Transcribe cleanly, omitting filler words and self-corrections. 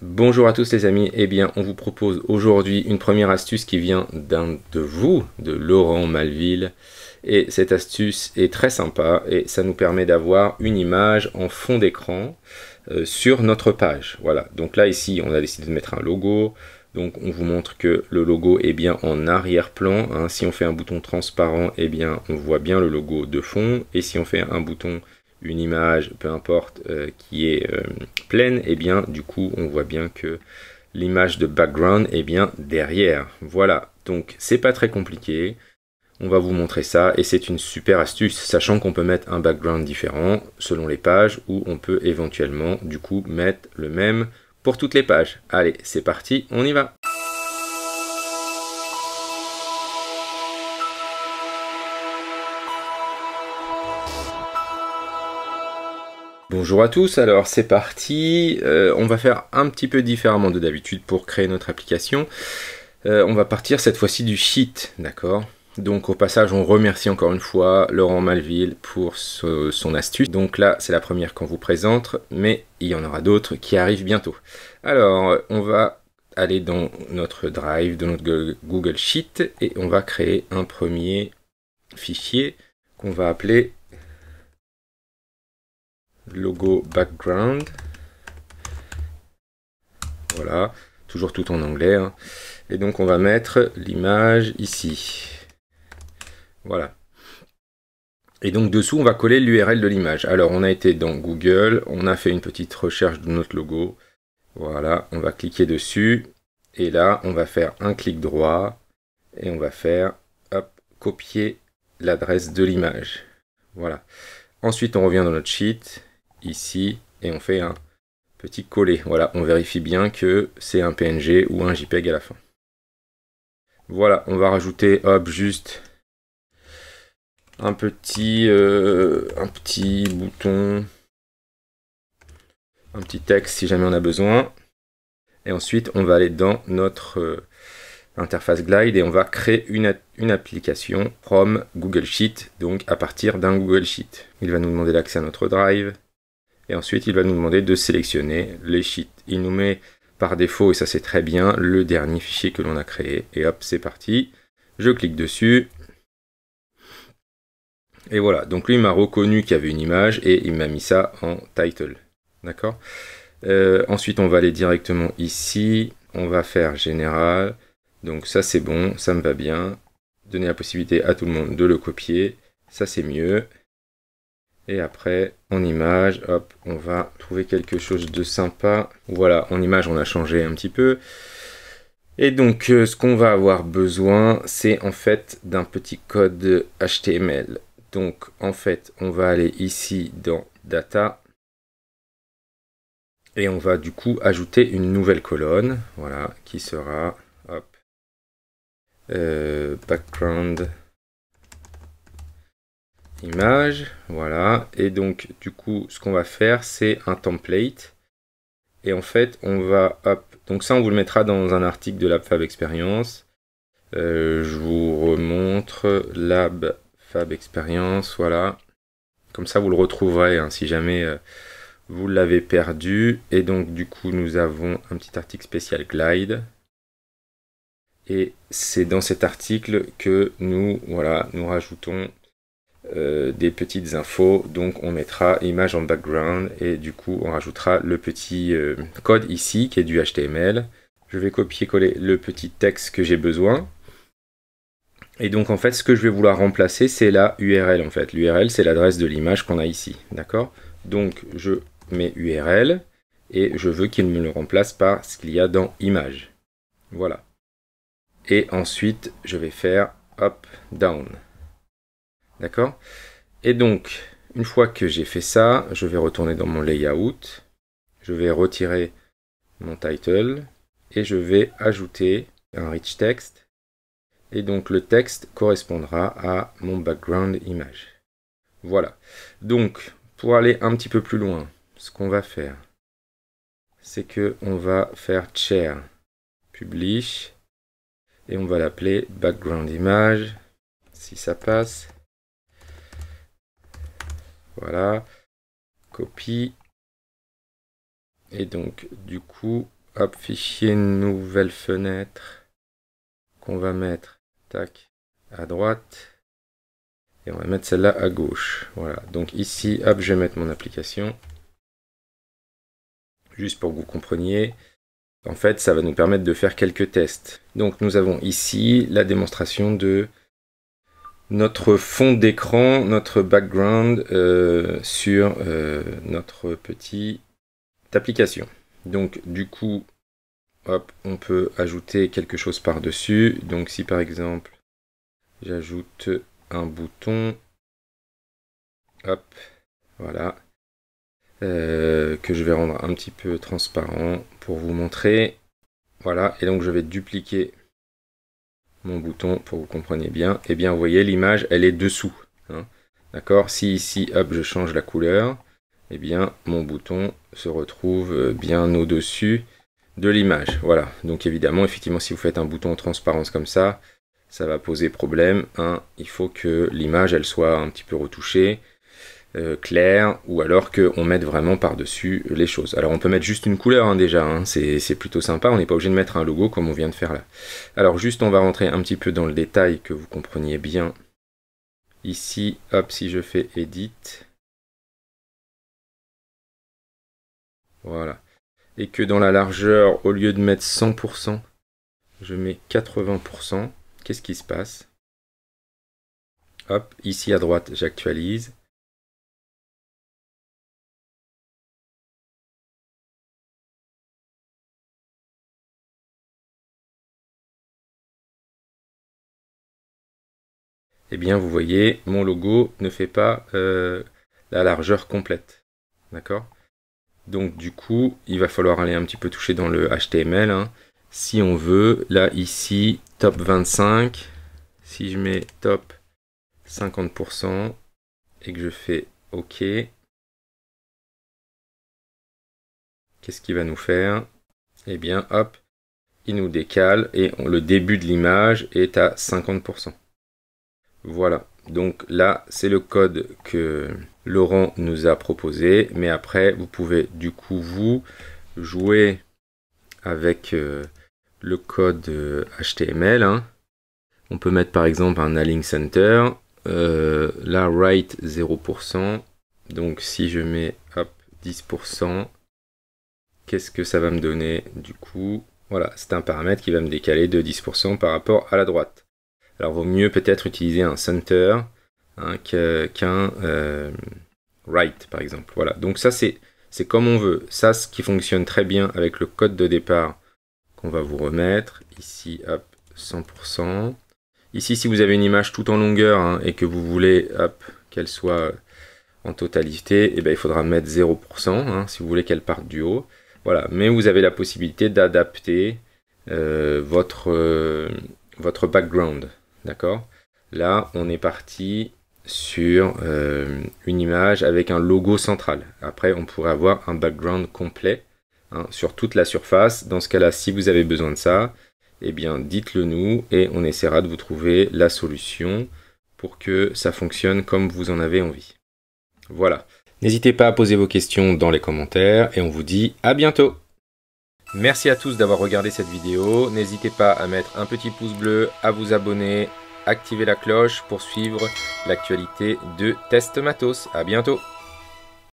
Bonjour à tous les amis, eh bien on vous propose aujourd'hui une première astuce qui vient d'un de vous, de Laurent Malville. Et cette astuce est très sympa et ça nous permet d'avoir une image en fond d'écran sur notre page. Voilà, donc là ici on a décidé de mettre un logo. Donc on vous montre que le logo est bien en arrière-plan, hein. Si on fait un bouton transparent, eh bien on voit bien le logo de fond. Et si on fait un bouton, une image, peu importe, qui est pleine, et bien du coup on voit bien que l'image de background est bien derrière. Voilà, donc c'est pas très compliqué. On va vous montrer ça et c'est une super astuce, sachant qu'on peut mettre un background différent selon les pages ou on peut éventuellement du coup mettre le même pour toutes les pages. Allez, c'est parti, on y va. Bonjour à tous, alors c'est parti. On va faire un petit peu différemment de d'habitude pour créer notre application. On va partir cette fois-ci du sheet, d'accord? Donc au passage, on remercie encore une fois Laurent Malville pour son astuce. Donc là, c'est la première qu'on vous présente, mais il y en aura d'autres qui arrivent bientôt. Alors, on va aller dans notre Drive, dans notre Google Sheet, et on va créer un premier fichier qu'on va appeler logo background. Voilà, toujours tout en anglais, hein. Et donc on va mettre l'image ici. Voilà. Et donc dessous, on va coller l'URL de l'image. Alors on a été dans Google, on a fait une petite recherche de notre logo. Voilà, on va cliquer dessus. Et là, on va faire un clic droit. Et on va faire, hop, copier l'adresse de l'image. Voilà. Ensuite, on revient dans notre sheet, ici, et on fait un petit coller. Voilà, on vérifie bien que c'est un PNG ou un JPEG à la fin. Voilà, on va rajouter, hop, juste un petit bouton, un petit texte si jamais on a besoin. Et ensuite, on va aller dans notre interface Glide et on va créer une application from Google Sheet, donc à partir d'un Google Sheet. Il va nous demander l'accès à notre Drive. Et ensuite, il va nous demander de sélectionner les sheets. Il nous met par défaut, et ça c'est très bien, le dernier fichier que l'on a créé. Et hop, c'est parti. Je clique dessus. Et voilà, donc lui m'a reconnu qu'il y avait une image et il m'a mis ça en title. D'accord. Ensuite, on va aller directement ici. On va faire général. Donc ça c'est bon, ça me va bien. Donner la possibilité à tout le monde de le copier. Ça c'est mieux. Et après, en image, hop, on va trouver quelque chose de sympa. Voilà, en image, on a changé un petit peu. Et donc, ce qu'on va avoir besoin, c'est en fait d'un petit code HTML. Donc, en fait, on va aller ici dans Data. Et on va du coup ajouter une nouvelle colonne. Voilà, qui sera, hop, background image, voilà. Et donc du coup ce qu'on va faire c'est un template et en fait on va, hop, donc ça on vous le mettra dans un article de Lab Fab Experience. Je vous remontre Lab Fab Experience, voilà, comme ça vous le retrouverez, hein, si jamais vous l'avez perdu. Et donc du coup nous avons un petit article spécial Glide et c'est dans cet article que nous, voilà, nous rajoutons des petites infos. Donc on mettra image en background et du coup on rajoutera le petit code ici qui est du HTML. Je vais copier-coller le petit texte que j'ai besoin. Et donc en fait ce que je vais vouloir remplacer c'est la URL en fait. L'URL c'est l'adresse de l'image qu'on a ici. D'accord. Donc je mets URL et je veux qu'il me le remplace par ce qu'il y a dans image. Voilà. Et ensuite je vais faire up, down. D'accord. Et donc, une fois que j'ai fait ça, je vais retourner dans mon layout. Je vais retirer mon title et je vais ajouter un rich text. Et donc, le texte correspondra à mon background image. Voilà. Donc, pour aller un petit peu plus loin, ce qu'on va faire, c'est que on va faire share publish et on va l'appeler background image si ça passe. Voilà, copie. Et donc, du coup, hop, fichier, nouvelle fenêtre, qu'on va mettre, tac, à droite. Et on va mettre celle-là à gauche. Voilà, donc ici, hop, je vais mettre mon application. Juste pour que vous compreniez. En fait, ça va nous permettre de faire quelques tests. Donc nous avons ici la démonstration de notre fond d'écran, notre background sur notre petite application. Donc du coup, hop, on peut ajouter quelque chose par-dessus. Donc si par exemple, j'ajoute un bouton, hop, voilà, que je vais rendre un petit peu transparent pour vous montrer. Voilà, et donc je vais dupliquer mon bouton pour que vous compreniez bien. Et bien vous voyez, l'image elle est dessous, hein. D'accord, si ici hop je change la couleur, et bien mon bouton se retrouve bien au-dessus de l'image. Voilà, donc évidemment, effectivement, si vous faites un bouton en transparence comme ça va poser problème, hein. Il faut que l'image elle soit un petit peu retouchée, claire, ou alors qu'on mette vraiment par-dessus les choses. Alors on peut mettre juste une couleur, hein, déjà, hein. C'est plutôt sympa, on n'est pas obligé de mettre un logo comme on vient de faire là. Alors juste on va rentrer un petit peu dans le détail, que vous compreniez bien. Ici, hop, si je fais Edit, voilà, et que dans la largeur, au lieu de mettre 100%, je mets 80%, qu'est-ce qui se passe? Hop, ici à droite, j'actualise. Eh bien, vous voyez, mon logo ne fait pas la largeur complète. D'accord? Donc, du coup, il va falloir aller un petit peu toucher dans le HTML, hein. Si on veut, là, ici, top 25, si je mets top 50% et que je fais OK, qu'est-ce qu'il va nous faire? Eh bien, hop, il nous décale et le début de l'image est à 50%. Voilà, donc là c'est le code que Laurent nous a proposé, mais après vous pouvez du coup vous jouer avec le code HTML, hein. On peut mettre par exemple un align center, là right 0%, donc si je mets hop 10%, qu'est-ce que ça va me donner du coup? Voilà, c'est un paramètre qui va me décaler de 10% par rapport à la droite. Alors, vaut mieux peut-être utiliser un center, hein, qu'un right, par exemple. Voilà, donc ça, c'est comme on veut. Ça, ce qui fonctionne très bien avec le code de départ qu'on va vous remettre. Ici, hop, 100%. Ici, si vous avez une image tout en longueur, hein, et que vous voulez qu'elle soit en totalité, eh bien, il faudra mettre 0%, hein, si vous voulez qu'elle parte du haut. Voilà, mais vous avez la possibilité d'adapter votre background. D'accord? Là, on est parti sur une image avec un logo central. Après, on pourrait avoir un background complet, hein, sur toute la surface. Dans ce cas-là, si vous avez besoin de ça, eh bien, dites-le nous et on essaiera de vous trouver la solution pour que ça fonctionne comme vous en avez envie. Voilà. N'hésitez pas à poser vos questions dans les commentaires et on vous dit à bientôt! Merci à tous d'avoir regardé cette vidéo. N'hésitez pas à mettre un petit pouce bleu, à vous abonner, activer la cloche pour suivre l'actualité de Test Matos. À bientôt!